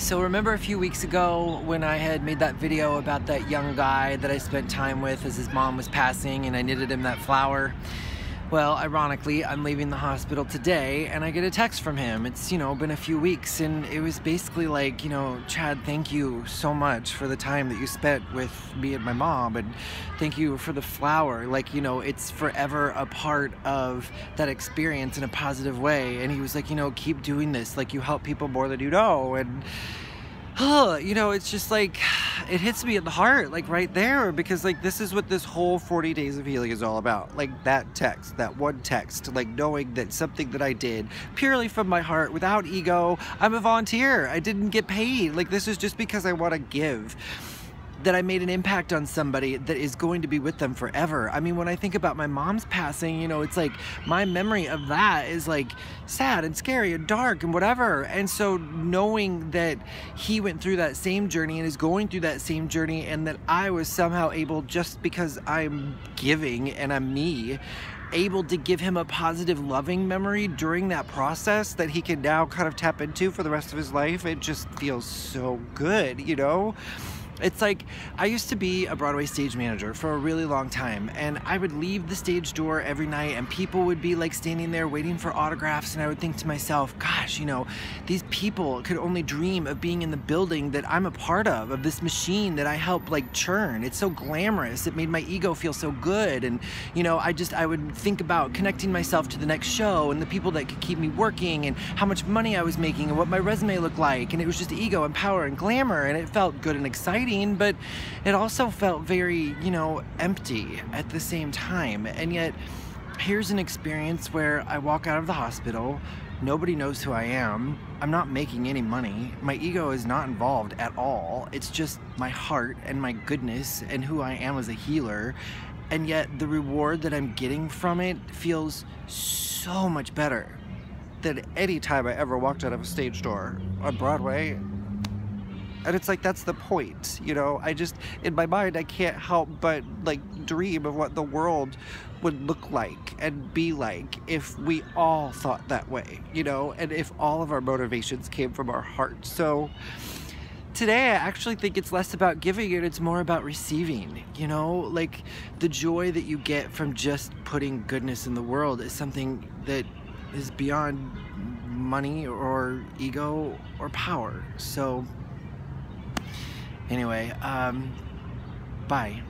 So remember a few weeks ago when I had made that video about that young guy that I spent time with as his mom was passing and I knitted him that flower? Well, ironically, I'm leaving the hospital today and I get a text from him. It's, been a few weeks and it was basically like, Chad, thank you so much for the time that you spent with me and my mom, and thank you for the flower. Like, it's forever a part of that experience in a positive way. And he was like, keep doing this. Like, you help people more than you know. And it's just like, it hits me at the heart, like right there, because like this is what this whole 40 days of healing is all about. Like that text, that one text, like knowing that something that I did purely from my heart, without ego. I'm a volunteer. I didn't get paid. Like, this is just because I want to give. That I made an impact on somebody that is going to be with them forever. I mean, when I think about my mom's passing, it's like my memory of that is like sad and scary and dark and whatever. And so knowing that he went through that same journey and is going through that same journey, and that I was somehow able, just because I'm giving and I'm me, able to give him a positive, loving memory during that process that he can now kind of tap into for the rest of his life, it just feels so good, It's like, I used to be a Broadway stage manager for a really long time, and I would leave the stage door every night and people would be like standing there waiting for autographs, and I would think to myself, gosh, these people could only dream of being in the building that I'm a part of this machine that I help like churn. It's so glamorous. It made my ego feel so good. And I would think about connecting myself to the next show and the people that could keep me working and how much money I was making and what my resume looked like, and it was just ego and power and glamour, and it felt good and exciting. But it also felt very, empty at the same time. And yet, here's an experience where I walk out of the hospital, nobody knows who I am, I'm not making any money, my ego is not involved at all, it's just my heart and my goodness and who I am as a healer. And yet, the reward that I'm getting from it feels so much better than any time I ever walked out of a stage door on Broadway. And it's like, that's the point, I just, in my mind, I can't help but like dream of what the world would look like and be like if we all thought that way, and if all of our motivations came from our heart. So today, I actually think it's less about giving and it's more about receiving, like the joy that you get from just putting goodness in the world is something that is beyond money or ego or power. So anyway, bye.